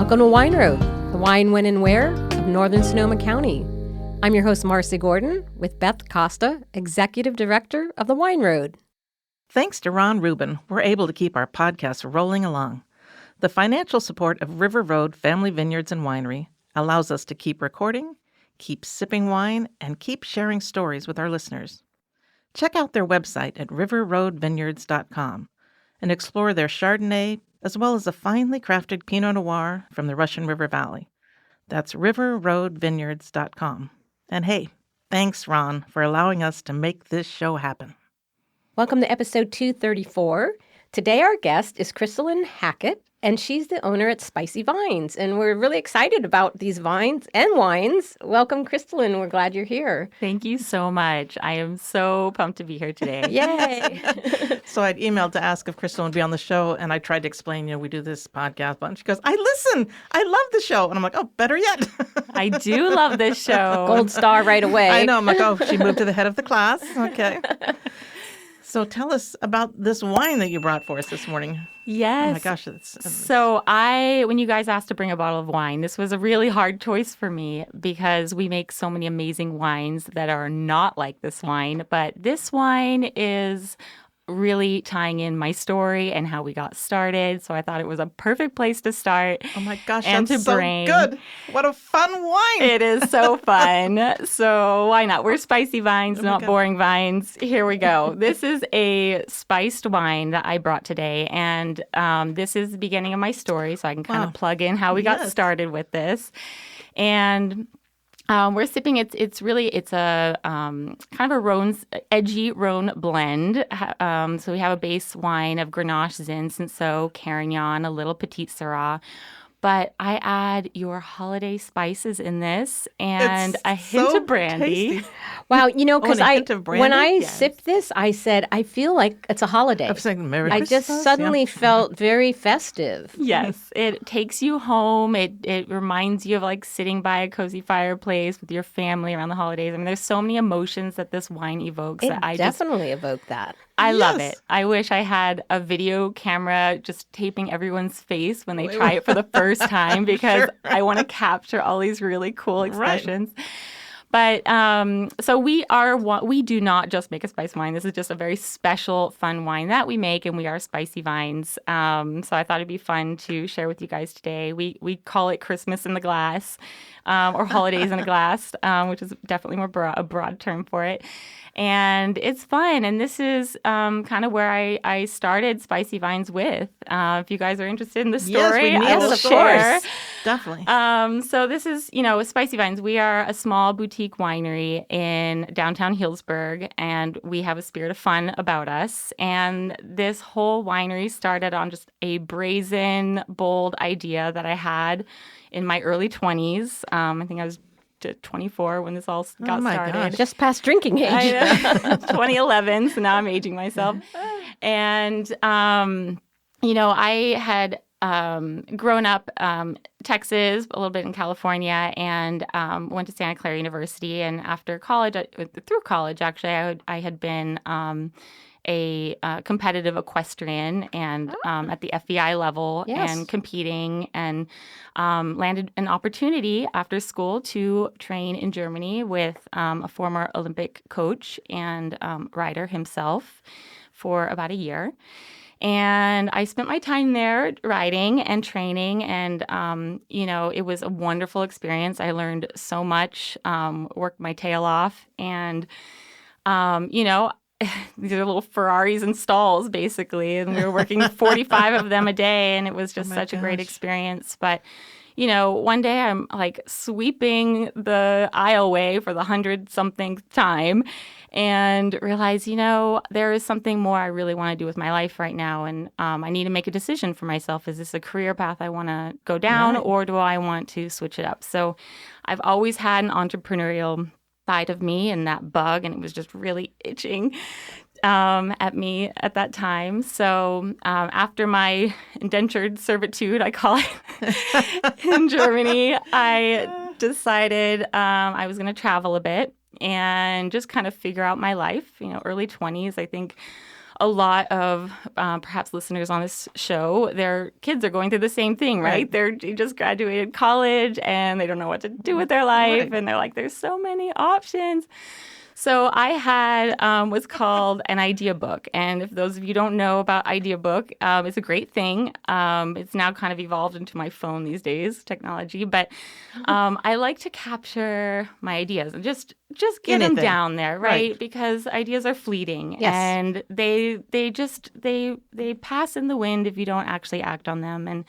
Welcome to Wine Road, the wine, when, and where of Northern Sonoma County. I'm your host, Marcy Gordon, with Beth Costa, Executive Director of the Wine Road. Thanks to Ron Rubin, we're able to keep our podcast rolling along. The financial support of River Road Family Vineyards and Winery allows us to keep recording, keep sipping wine, and keep sharing stories with our listeners. Check out their website at riverroadvineyards.com and explore their Chardonnay, as well as a finely crafted Pinot Noir from the Russian River Valley. That's riverroadvineyards.com. And hey, thanks, Ron, for allowing us to make this show happen. Welcome to episode 234. Today our guest is Crystalyn Hackett, and she's the owner at Spicy Vines. And we're really excited about these vines and wines. Welcome, Crystalyn. We're glad you're here. Thank you so much. I am so pumped to be here today. Yay! So I'd emailed to ask if Crystalyn would be on the show, and I tried to explain, we do this podcast. And she goes, I listen. I love the show. And I'm like, oh, better yet. I do love this show. Gold star right away. I know. I'm like, oh, she moved to the head of the class. Okay. So tell us about this wine that you brought for us this morning. Yes. Oh my gosh. So when you guys asked to bring a bottle of wine, this was a really hard choice for me because we make so many amazing wines that are not like this wine. But this wine is really tying in my story and how we got started. So I thought it was a perfect place to start. Oh my gosh, and that's to so bring. good. What a fun wine. It is so fun. So why not? We're Spicy Vines, not boring vines. Here we go. This is a spiced wine that I brought today. And this is the beginning of my story. So I can kind of plug in how we got started with this. And we're sipping. It's a kind of a edgy Rhone blend. So we have a base wine of Grenache, Zinfandel, Carignan, a little Petite Syrah. But I add your holiday spices in this and a hint of brandy. Tasty. Wow, because when I Yes. sipped this, I said, I feel like it's a holiday. I was saying Merry I Christmas. just suddenly felt very festive. Yes, it takes you home. It reminds you of like sitting by a cozy fireplace with your family around the holidays. I mean, there's so many emotions that this wine evokes. It that I definitely evoked that. I love it. I wish I had a video camera just taping everyone's face when they try it for the first time because I want to capture all these really cool expressions. Right. But so we do not just make a spice wine. This is just a very special, fun wine that we make, and we are Spicy Vines. So I thought it'd be fun to share with you guys today. We call it Christmas in the glass, or holidays in a glass, which is definitely a broad term for it. And it's fun. And this is kind of where I started Spicy Vines with. If you guys are interested in the story, yes, I will of share. Course. Definitely. So this is, with Spicy Vines, we are a small boutique winery in downtown Healdsburg, and we have a spirit of fun about us. And this whole winery started on just a brazen, bold idea that I had in my early 20s. I think I was 24 when this all got started. Gosh. Just past drinking age. I know. 2011, so now I'm aging myself. And, I had grown up Texas, a little bit in California, and went to Santa Clara University. And after college, through college, actually, I had been a competitive equestrian and at the FBI level and competing, and landed an opportunity after school to train in Germany with a former Olympic coach and rider himself for about a year. And I spent my time there riding and training, and, it was a wonderful experience. I learned so much, worked my tail off, and, these are little Ferraris in stalls, basically, and we were working 45 of them a day, and it was just such a great experience. But, one day I'm like sweeping the aisleway for the 100-something time and realize, there is something more I really want to do with my life right now, and I need to make a decision for myself. Is this a career path I want to go down, or do I want to switch it up? So I've always had an entrepreneurial side of me and that bug, and it was just really itching at me at that time. So after my indentured servitude, I call it, in Germany, I decided I was going to travel a bit and just kind of figure out my life. Early 20s, I think a lot of perhaps listeners on this show, their kids are going through the same thing, right? They just graduated college and they don't know what to do with their life. And they're like, there's so many options. So I had what's called an idea book. And if those of you don't know about idea book, it's a great thing. It's now kind of evolved into my phone these days, technology. But I like to capture my ideas and just get them down there, right? Because ideas are fleeting. Yes. And they pass in the wind if you don't actually act on them. And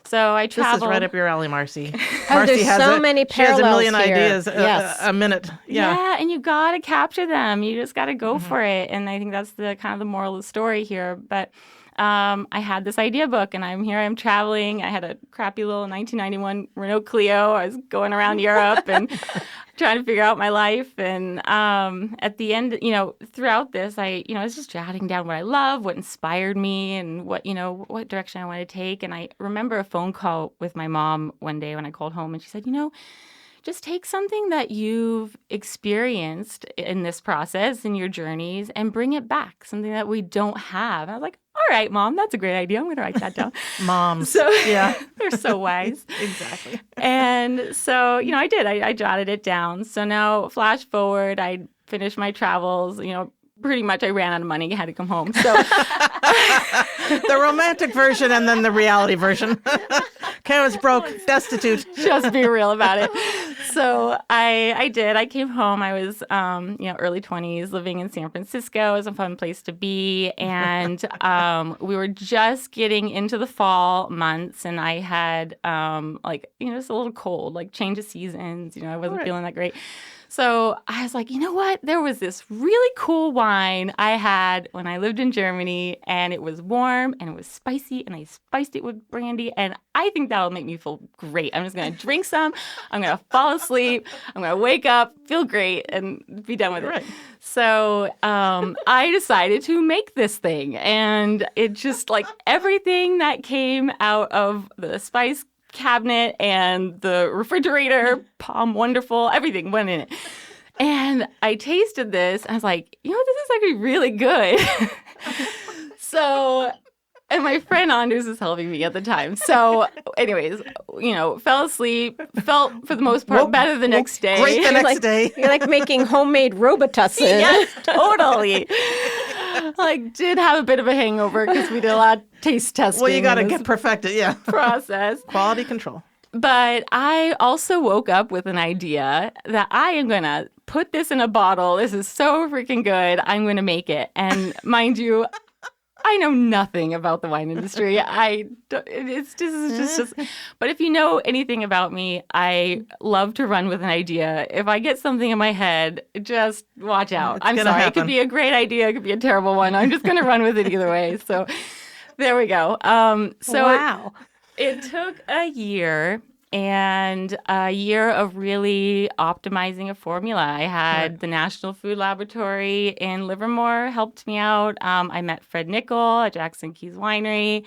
so I traveled. This is right up your alley, Marcy. Marcy has so many parallels. She has a million here. ideas a minute. Yeah, and you got to capture them. You just got to go for it. And I think that's the kind of the moral of the story here. But I had this idea book, and I'm traveling. I had a crappy little 1991 Renault Clio. I was going around Europe and trying to figure out my life. And at the end, throughout this, I was just jotting down what I love, what inspired me, and what direction I want to take. And I remember a phone call with my mom one day when I called home, and she said, just take something that you've experienced in this process, in your journeys, and bring it back, something that we don't have. And I was like, all right, Mom, that's a great idea. I'm going to write that down. Moms. So, yeah. They're so wise. Exactly. And so, I did. I jotted it down. So now, flash forward, I finished my travels, pretty much I ran out of money, had to come home. So the romantic version and then the reality version. Karen's broke, destitute. Just be real about it. So I did. I came home. I was, early 20s, living in San Francisco. It was a fun place to be. And we were just getting into the fall months, and I had, just a little cold, like change of seasons. I wasn't feeling that great. So I was like, you know what? There was this really cool wine I had when I lived in Germany, and it was warm and it was spicy, and I spiced it with brandy, and I think that will make me feel great. I'm just going to drink some. I'm going to fall asleep. I'm going to wake up, feel great, and be done with it. So I decided to make this thing, and it just everything that came out of the spice cabinet and the refrigerator, Palm Wonderful, everything went in it. And I tasted this, and I was like, this is actually really good. And my friend Anders was helping me at the time. So anyways, fell asleep, felt for the most part better the next day. Great the next day. You're like making homemade Robitussin. Yes, totally. Did have a bit of a hangover because we did a lot of taste testing. Well, you got to get perfected, process. Quality control. But I also woke up with an idea that I am going to put this in a bottle. This is so freaking good. I'm going to make it. And mind you, I know nothing about the wine industry. But if you know anything about me, I love to run with an idea. If I get something in my head, just watch out. I'm sorry. It could be a great idea. It could be a terrible one. I'm just going to run with it either way. So there we go. Wow. It took a year. And a year of really optimizing a formula. I had the National Food Laboratory in Livermore helped me out. I met Fred Nickel at Jackson Keys Winery.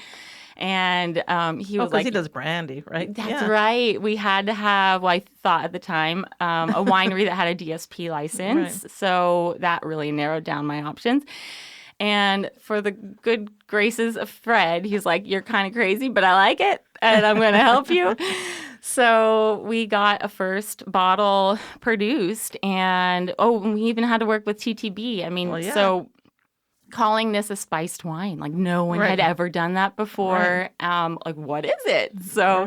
And he was because he does brandy, right? That's right. We had to have, I thought at the time, a winery that had a DSP license. Right. So that really narrowed down my options. And for the good graces of Fred, he's like, you're kind of crazy, but I like it, and I'm going to help you. So we got a first bottle produced, and we even had to work with TTB. I mean, so calling this a spiced wine, no one had ever done that before. What is it? So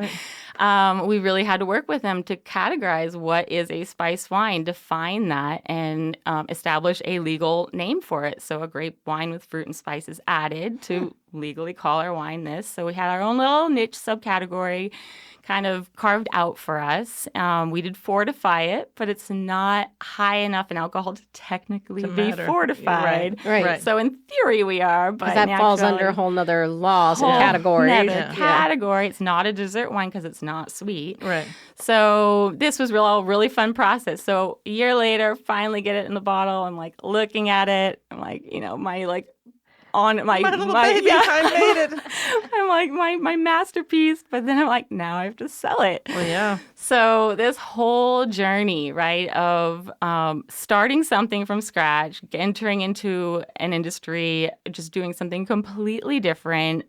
we really had to work with them to categorize what is a spiced wine, define that, and establish a legal name for it. So a grape wine with fruit and spices added to legally call our wine this. So we had our own little niche subcategory kind of carved out for us. We did fortify it, but it's not high enough in alcohol to technically be fortified. Right. So in theory we are, but that falls under a whole nother laws and category. Category. It's not a dessert wine because it's not sweet. Right. So this was really fun process. So a year later, finally get it in the bottle. I'm looking at it. I'm my on my little baby, I made it. I'm like my masterpiece, but then I'm like, now I have to sell it. Well, yeah. So this whole journey, right, of starting something from scratch, entering into an industry, just doing something completely different,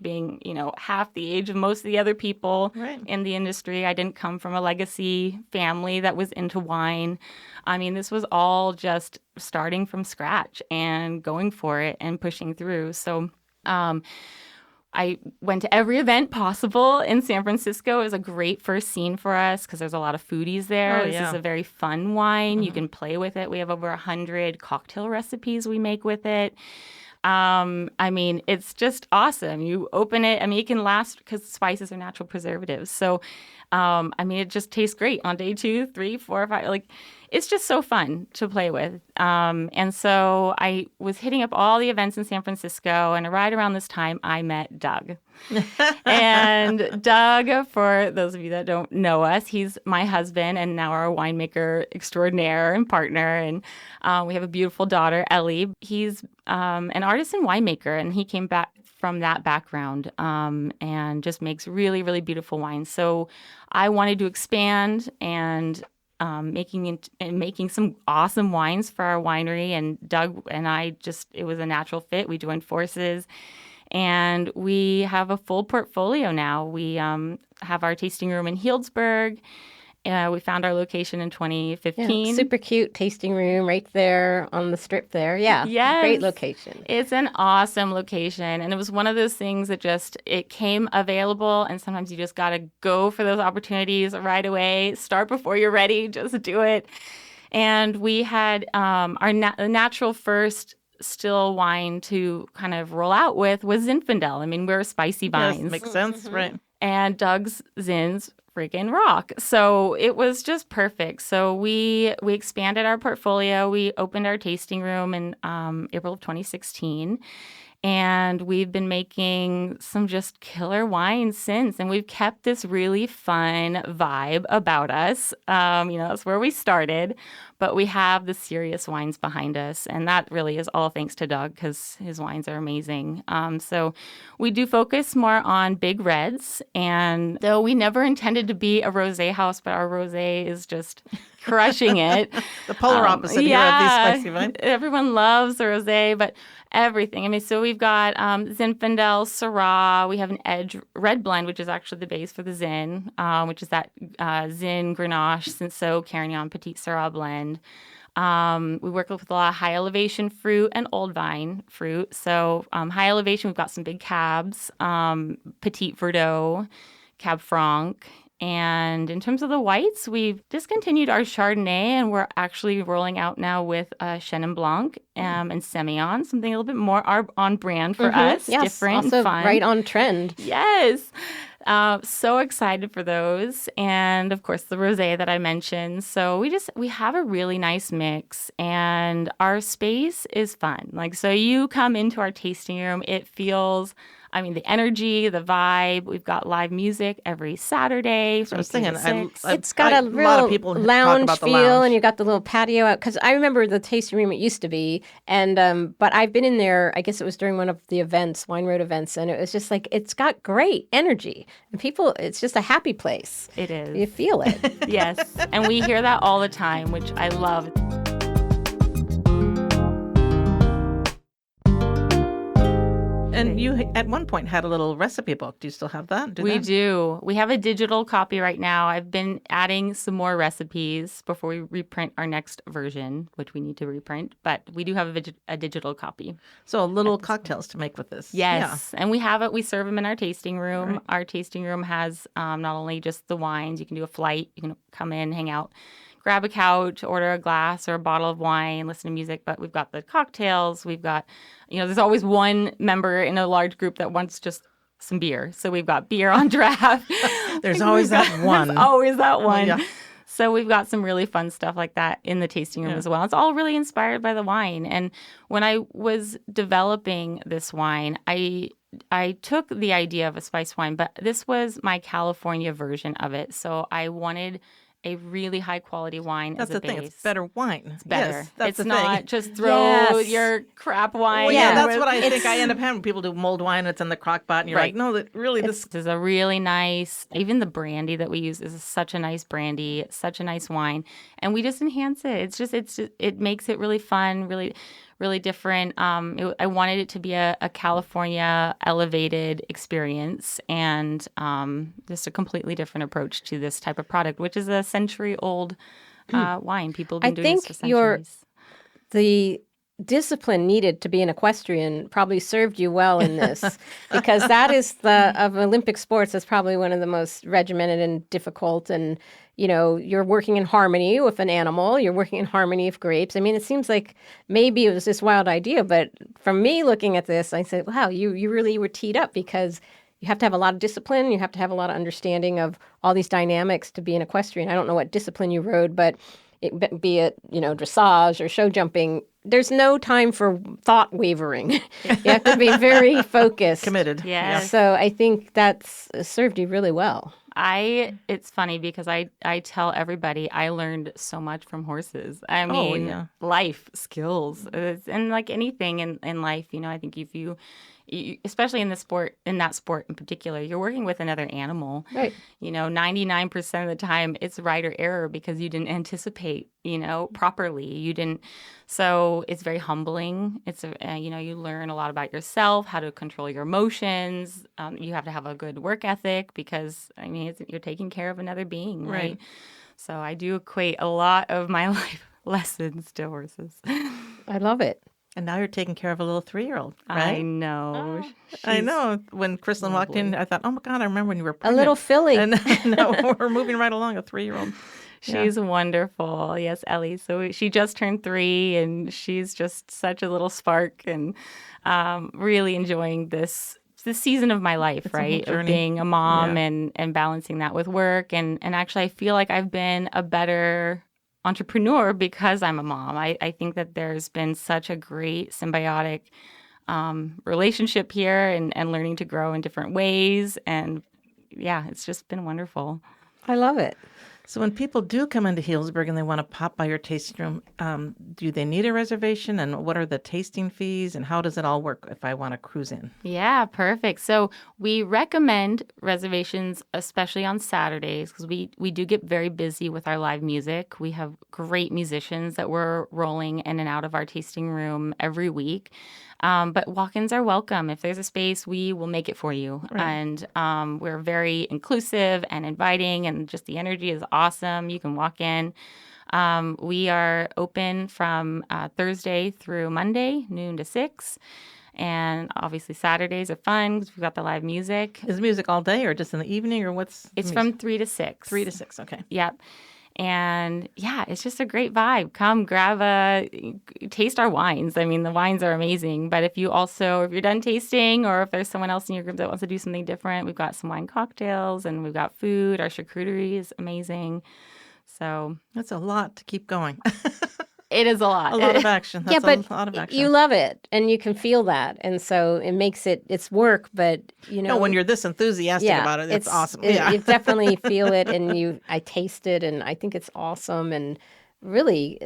being, half the age of most of the other people in the industry. I didn't come from a legacy family that was into wine. I mean, this was all just starting from scratch and going for it and pushing through. So I went to every event possible in San Francisco. It was a great first scene for us because there's a lot of foodies there. This is a very fun wine. You can play with it. We have over 100 cocktail recipes we make with it. I mean, it's just awesome. You open it. I mean, it can last because spices are natural preservatives. So, I mean, it just tastes great on day 2, 3, 4, 5. Like, it's just so fun to play with. And so I was hitting up all the events in San Francisco, and right around this time, I met Doug. And Doug, for those of you that don't know us, he's my husband and now our winemaker extraordinaire and partner. And we have a beautiful daughter, Ellie. He's an artisan winemaker, and he came back from that background and just makes really, really beautiful wines. So I wanted to expand and making some awesome wines for our winery. And Doug and I it was a natural fit. We joined forces. And we have a full portfolio now. We have our tasting room in Healdsburg. We found our location in 2015. Yeah, super cute tasting room right there on the strip there. Yeah, yes. Great location. It's an awesome location. And it was one of those things that it came available. And sometimes you just got to go for those opportunities right away. Start before you're ready. Just do it. And we had our natural first still wine to kind of roll out with was Zinfandel. I mean, we're spicy vines. Yes, makes sense, right. And Doug's Zins freaking rock. So it was just perfect. So we expanded our portfolio. We opened our tasting room in April of 2016. And we've been making some just killer wines since. And we've kept this really fun vibe about us. That's where we started. But we have the serious wines behind us. And that really is all thanks to Doug because his wines are amazing. So we do focus more on big reds. And though we never intended to be a rosé house, but our rosé is just crushing it. The polar opposite here of these spicy wines. Everyone loves the rosé, but everything. I mean, so we've got Zinfandel, Syrah. We have an edge red blend, which is actually the base for the Zin, which is that Zin, Grenache, Cinsault, Carignan, Petite Syrah blend. We work with a lot of high elevation fruit and old vine fruit. So high elevation, we've got some big cabs, Petit Verdot, Cab Franc. And in terms of the whites, we've discontinued our Chardonnay, and we're actually rolling out now with Chenin Blanc and Semillon, something a little bit more on brand for us, yes, different also and fun. Right on trend. Yes. So excited for those. And of course, the rosé that I mentioned. So we have a really nice mix, and our space is fun. Like, so you come into our tasting room, it feels, I mean, the energy, the vibe. We've got live music every Saturday from 2 to 6. It's got a real lounge feel, and you got the little patio out. Because I remember the tasting room it used to be, and but I've been in there. I guess it was during one of the events, Wine Road events, and it was just like it's got great energy, and people. It's just a happy place. It is. You feel it. Yes, and we hear that all the time, which I love. And you, at one point, had a little recipe book. Do you still have that? We do. We have a digital copy right now. I've been adding some more recipes before we reprint our next version, which we need to reprint. But we do have a digital copy. So little cocktails to make with this. Yes. Yeah. And we have it. We serve them in our tasting room. Right. Our tasting room has not only just the wines. You can do a flight. You can come in, hang out, grab a couch, order a glass or a bottle of wine, listen to music. But we've got the cocktails. We've got, there's always one member in a large group that wants just some beer. So we've got beer on draft. There's always that one. There's always that one. Yeah. So we've got some really fun stuff like that in the tasting room as well. It's all really inspired by the wine. And when I was developing this wine, I took the idea of a spice wine, but this was my California version of it. So I wanted a really high quality wine That's as a the thing. base. It's better wine. It's better. Yes, that's it's the not thing. just throw your crap wine. Well, yeah, Yeah. that's what I think I end up having. People do mulled wine, it's in the crock pot, and you're like, no, that really, This is a really nice, even the brandy that we use is such a nice brandy, such a nice wine. And we just enhance it. It makes it really fun, really different. I wanted it to be a California elevated experience and just a completely different approach to this type of product, which is a century-old wine. People have been doing this for centuries. The discipline needed to be an equestrian probably served you well in this because that is of Olympic sports, that's probably one of the most regimented and difficult. And, you're working in harmony with an animal. You're working in harmony with grapes. I mean, it seems like maybe it was this wild idea, but from me looking at this, I said, wow, you really were teed up because you have to have a lot of discipline. You have to have a lot of understanding of all these dynamics to be an equestrian. I don't know what discipline you rode, but be it, dressage or show jumping, there's no time for thought wavering. You have to be very focused. Committed. Yes. So I think that's served you really well. It's funny because I tell everybody I learned so much from horses. I mean, life skills, and like anything in life, I think if you especially in that sport in particular, you're working with another animal. Right. 99% of the time it's right or error because you didn't anticipate, properly. You didn't. So it's very humbling. It's, you learn a lot about yourself, how to control your emotions. You have to have a good work ethic because, you're taking care of another being, right? So I do equate a lot of my life lessons to horses. I love it. And now you're taking care of a little 3-year-old, right? I know. I know. When Chrystalyn walked in, I thought, oh my God, I remember when you were A pregnant. little filly. And now we're moving right along, a 3-year-old. She's wonderful. Yes, Ellie. So she just turned 3, and she's just such a little spark, and really enjoying this season of my life, right? Of being a mom and balancing that with work. And actually, I feel like I've been a better entrepreneur because I'm a mom. I think that there's been such a great symbiotic relationship here and learning to grow in different ways. And it's just been wonderful. I love it. So when people do come into Healdsburg and they want to pop by your tasting room, do they need a reservation? And what are the tasting fees? And how does it all work if I want to cruise in? Yeah, perfect. So we recommend reservations, especially on Saturdays, because we do get very busy with our live music. We have great musicians that we're rolling in and out of our tasting room every week. But walk-ins are welcome. If there's a space, we will make it for you. Right. And we're very inclusive and inviting, and just the energy is awesome. You can walk in. We are open from Thursday through Monday, noon to 6. And obviously Saturdays are fun because we've got the live music. Is music all day or just in the evening, or what's It's from 3 to 6. 3 to 6, okay. Yep. And it's just a great vibe. Come taste our wines. I mean, the wines are amazing. But if you're done tasting, or if there's someone else in your group that wants to do something different, we've got some wine cocktails and we've got food. Our charcuterie is amazing. So that's a lot to keep going. It is a lot. A lot of action. That's but a lot of action. You love it, and you can feel that. And so it makes it's work, but, No, when you're this enthusiastic about it, it's awesome. You definitely feel it, and I taste it, and I think it's awesome. And really,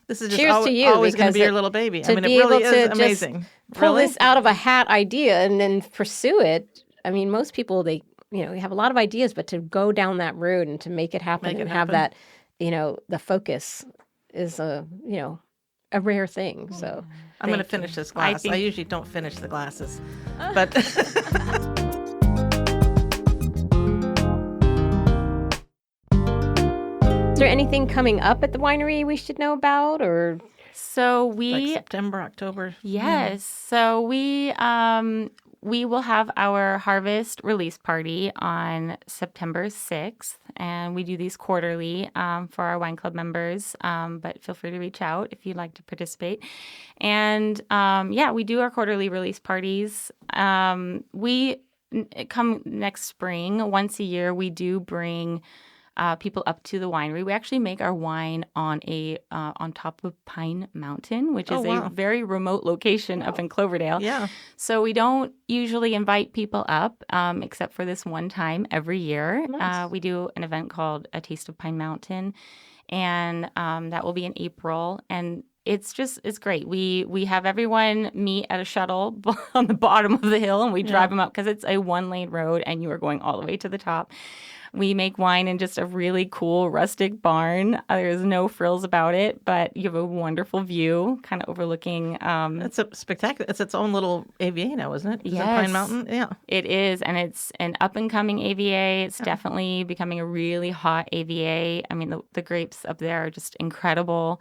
this is just cheers to you, always going to be your little baby. To I mean, be it really able to is amazing. Just pull this out of a hat idea and then pursue it. I mean, most people, they have a lot of ideas, but to go down that road and to make it happen have that, the focus is a rare thing. So I'm going to finish this glass. I usually don't finish the glasses, but is there anything coming up at the winery we should know about, or? So like September, October. Yes. So we will have our harvest release party on September 6th, and we do these quarterly for our wine club members. But feel free to reach out if you'd like to participate. And we do our quarterly release parties. We come next spring. Once a year, we do bring people up to the winery. We actually make our wine on top of Pine Mountain, which is a very remote location up in Cloverdale. Yeah. So we don't usually invite people up, except for this one time every year. Nice. We do an event called A Taste of Pine Mountain, and that will be in April. And it's great. We have everyone meet at a shuttle on the bottom of the hill, and we drive them up because it's a 1-lane road, and you are going all the way to the top. We make wine in just a really cool rustic barn. There's no frills about it, but you have a wonderful view, kind of overlooking. It's a spectacular. It's its own little AVA now, isn't it? Is it Yes. Pine Mountain? Yeah. It is, and it's an up-and-coming AVA. It's definitely becoming a really hot AVA. I mean, the grapes up there are just incredible.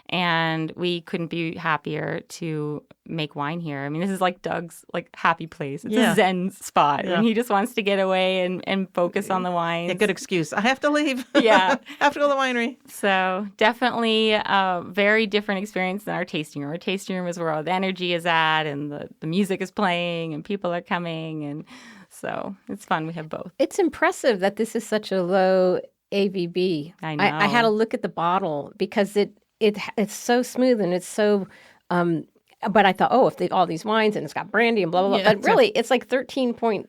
And we couldn't be happier to make wine here. I mean, this is like Doug's happy place. It's a zen spot. Yeah. And he just wants to get away and focus on the wines. A good excuse. I have to leave. Yeah. I have to go to the winery. So definitely a very different experience than our tasting room. Our tasting room is where all the energy is at, and the music is playing, and people are coming. And so it's fun. We have both. It's impressive that this is such a low AVB. I know. I had to look at the bottle because it's so smooth and it's so but I thought, if all these wines and it's got brandy and blah blah blah, Yeah, but really it's like 13.6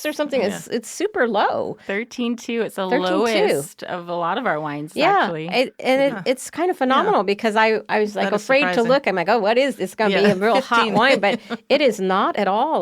or something. Yeah. It's super low. 13.2. It's the 13.2. lowest of a lot of our wines, actually. It's kind of phenomenal because I was like That is afraid to surprising. look. I'm like, what is this going to be? A real 15. hot wine, but it is not at all.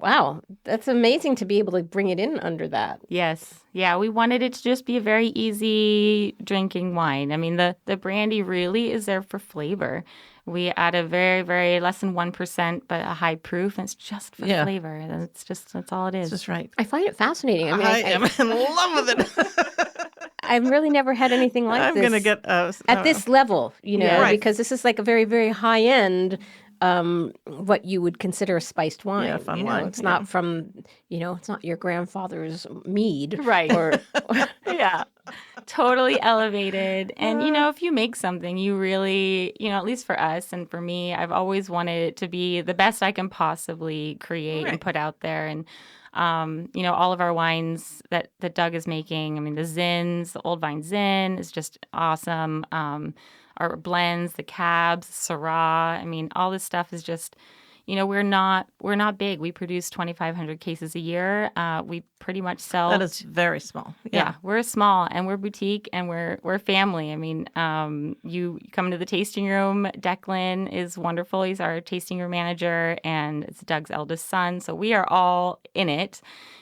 Wow, that's amazing to be able to bring it in under that. Yes. Yeah, we wanted it to just be a very easy drinking wine. I mean, the brandy really is there for flavor. We add a very, very less than 1%, but a high proof, and it's just for flavor. That's all it is. That's just right. I find it fascinating. I mean, I am in love with it. I've really never had anything like I'm this. going to get... at this level, Right. because this is like a very, very high end, what you would consider a spiced wine. Yeah, fun wine. It's not from, it's not your grandfather's mead. Right. Or Yeah. Totally elevated. And, if you make something, you really, at least for us and for me, I've always wanted it to be the best I can possibly create and put out there. And, all of our wines that Doug is making, I mean, the Zins, the Old Vine Zin is just awesome. Our blends, the cabs, Syrah, I mean, all this stuff is just... we're not big. We produce 2,500 cases a year. We pretty much sell. That is very small. Yeah, we're small and we're boutique and we're family. I mean, you come to the tasting room. Declan is wonderful. He's our tasting room manager, and it's Doug's eldest son. So we are all in it.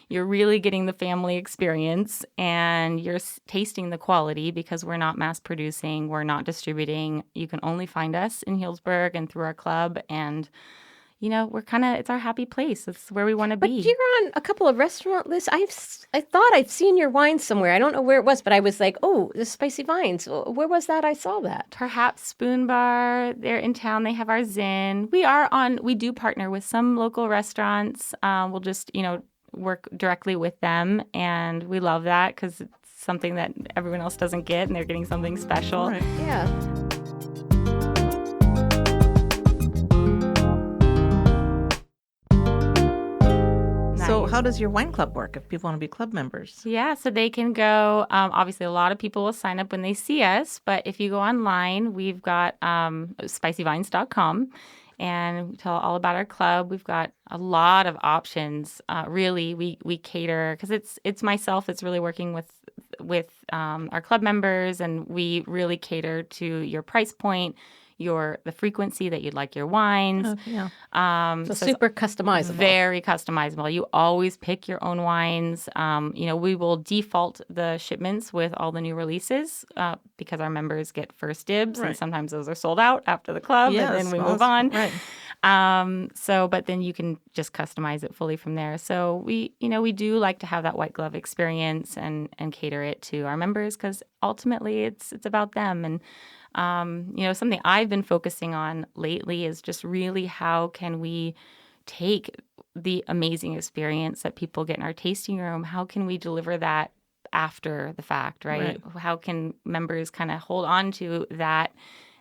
You're really getting the family experience, and you're tasting the quality because we're not mass producing. We're not distributing. You can only find us in Healdsburg and through our club, and we're it's our happy place. It's where we want to But be. you're on a couple of restaurant lists. I thought I've seen your wine somewhere. I don't know where it was, but I was like, oh, the Spicy Vines. Where was that? I saw that. Perhaps Spoon Bar. They're in town. They have our Zin. We do partner with some local restaurants. We'll just, work directly with them. And we love that because it's something that everyone else doesn't get, and they're getting something special. Right. Yeah. So how does your wine club work if people want to be club members? Yeah, so they can go. Obviously, a lot of people will sign up when they see us, but if you go online, we've got spicyvines.com, and we tell all about our club. We've got a lot of options. Really, we cater because it's myself that's really working with our club members, and we really cater to your price point, the frequency that you'd like your wines. So super customizable. Very customizable. You always pick your own wines. We will default the shipments with all the new releases because our members get first dibs, and sometimes those are sold out after the club, and then we move on. Right. But then you can just customize it fully from there. So we do like to have that white glove experience and cater it to our members because ultimately it's about them. And something I've been focusing on lately is just really how can we take the amazing experience that people get in our tasting room, how can we deliver that after the fact, right? How can members kind of hold on to that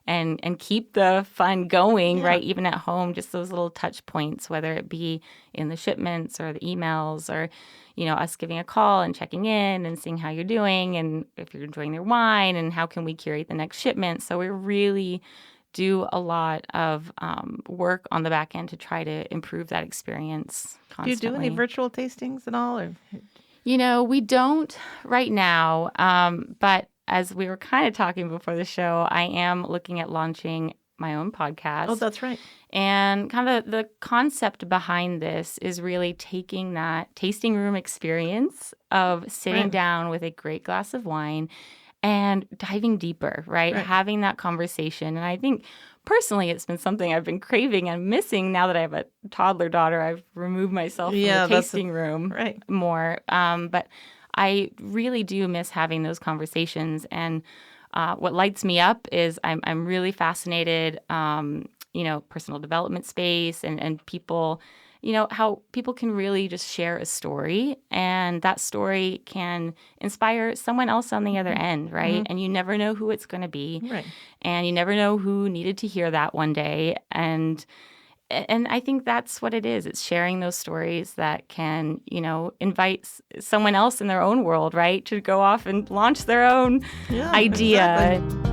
and keep the fun going, right? Even at home, just those little touch points, whether it be in the shipments or the emails or, us giving a call and checking in and seeing how you're doing and if you're enjoying their wine and how can we curate the next shipment. So we really do a lot of work on the back end to try to improve that experience constantly. Do you do any virtual tastings at all? Or? We don't right now, but as we were kind of talking before the show, I am looking at launching my own podcast. Oh, that's right. And kind of the concept behind this is really taking that tasting room experience of sitting down with a great glass of wine and diving deeper, right? Having that conversation. And I think personally, it's been something I've been craving and missing now that I have a toddler daughter. I've removed myself from the tasting room more. But I really do miss having those conversations. And what lights me up is I'm really fascinated, personal development space and people, how people can really just share a story and that story can inspire someone else on the other end, right? And you never know who it's going to be. Right. And you never know who needed to hear that one day. And I think that's what it is. It's sharing those stories that can, invite someone else in their own world, right, to go off and launch their own idea. Exactly.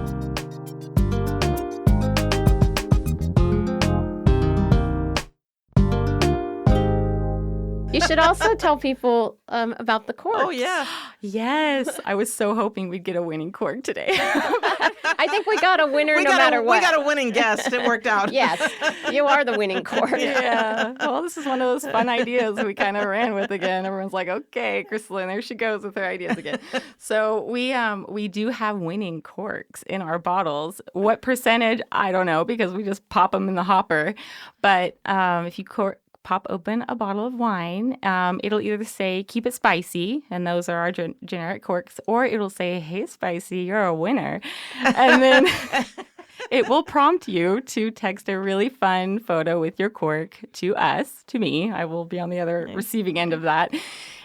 You should also tell people about the corks. Oh, yeah. Yes. I was so hoping we'd get a winning cork today. I think we got a winner no matter what. We got a winning guest. It worked out. Yes. You are the winning cork. Yeah. Well, this is one of those fun ideas we kind of ran with again. Everyone's like, okay, Chrystalyn, there she goes with her ideas again. So we do have winning corks in our bottles. What percentage? I don't know because we just pop them in the hopper. But if you pop open a bottle of wine, it'll either say, keep it spicy, and those are our generic corks, or it'll say, hey, spicy, you're a winner. And then it will prompt you to text a really fun photo with your cork to us, to me. I will be on the other receiving end of that.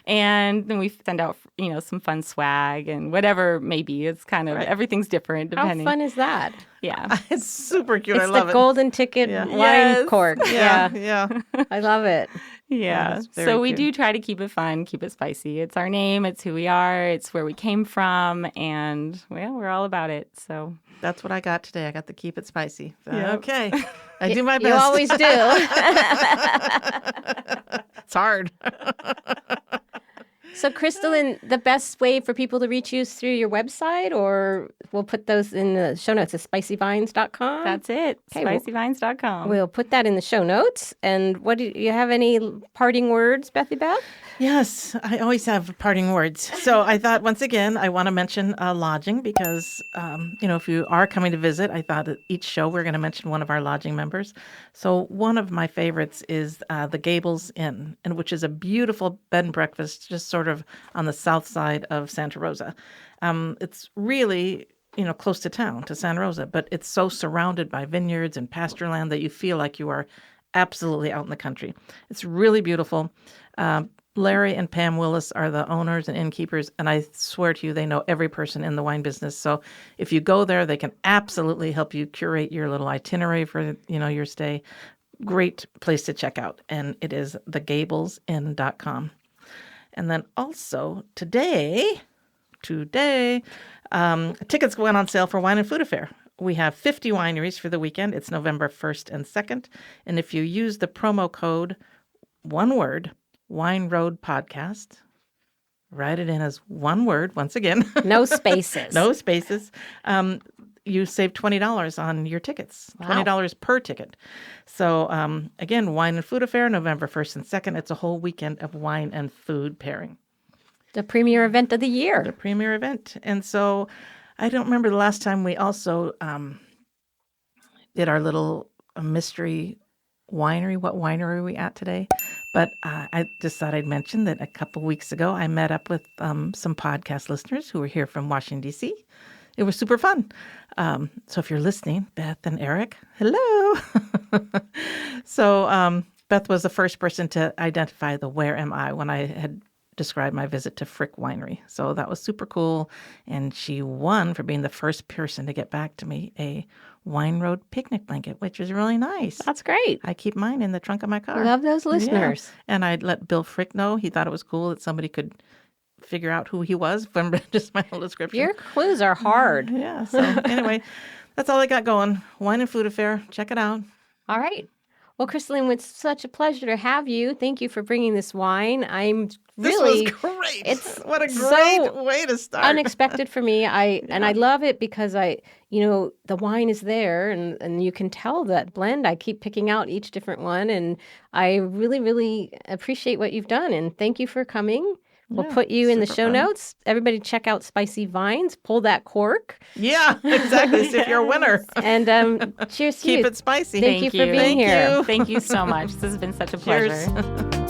And then we send out, some fun swag and whatever maybe. It's kind of, everything's different depending. How fun is that? Yeah. It's super cute. It's I love the it. golden ticket wine cork. Yeah. I love it. Yeah. So we do try to keep it fun, keep it spicy. It's our name. It's who we are. It's where we came from. And, we're all about it. So that's what I got today. I got the keep it spicy. So, yep. Okay. I do my best. You always do. It's hard. So, Chrystalyn, the best way for people to reach you is through your website, or we'll put those in the show notes. It's spicyvines.com. That's it. Okay, spicyvines.com. We'll put that in the show notes. And what do you have any parting words, Beth? Yes, I always have parting words. So I thought, once again, I want to mention lodging because, if you are coming to visit, I thought at each show we're going to mention one of our lodging members. So one of my favorites is the Gables Inn, which is a beautiful bed and breakfast just sort of on the south side of Santa Rosa. It's really close to town, to Santa Rosa, but it's so surrounded by vineyards and pasture land that you feel like you are absolutely out in the country. It's really beautiful. Larry and Pam Willis are the owners and innkeepers, and I swear to you, they know every person in the wine business. So if you go there, they can absolutely help you curate your little itinerary for, your stay. Great place to check out, and it is thegablesin.com. And then also today, tickets went on sale for Wine and Food Affair. We have 50 wineries for the weekend. It's November 1st and 2nd. And if you use the promo code, one word, Wine Road Podcast, write it in as one word, once again. No spaces. No spaces. You save $20 on your tickets, $20 per ticket. So again, Wine and Food Affair, November 1st and 2nd. It's a whole weekend of wine and food pairing. The premier event of the year. The premier event. And so I don't remember the last time we also did our little mystery winery. What winery are we at today? But I just thought I'd mention that a couple weeks ago, I met up with some podcast listeners who were here from Washington, D.C. It was super fun. So if you're listening, Beth and Eric, hello. So Beth was the first person to identify the where am I when I had describe my visit to Frick Winery. So that was super cool. And she won for being the first person to get back to me a Wine Road picnic blanket, which is really nice. That's great. I keep mine in the trunk of my car. Love those listeners. Yeah. And I'd let Bill Frick know. He thought it was cool that somebody could figure out who he was from just my whole description. Your clues are hard. Yeah. So anyway, that's all I got going. Wine and Food Affair. Check it out. All right. Well, Chrystalyn, it's such a pleasure to have you. Thank you for bringing this wine. I'm really... This was great. It's what a so great way to start. unexpected for me. And I love it because the wine is there and you can tell that blend. I keep picking out each different one, and I really, really appreciate what you've done. And thank you for coming. We'll put you in the show notes. Everybody check out Spicy Vines. Pull that cork. Yeah, exactly. See if you're a winner. And cheers to you. Keep it spicy. Thank you for being here. Thank you so much. This has been such a pleasure. Cheers.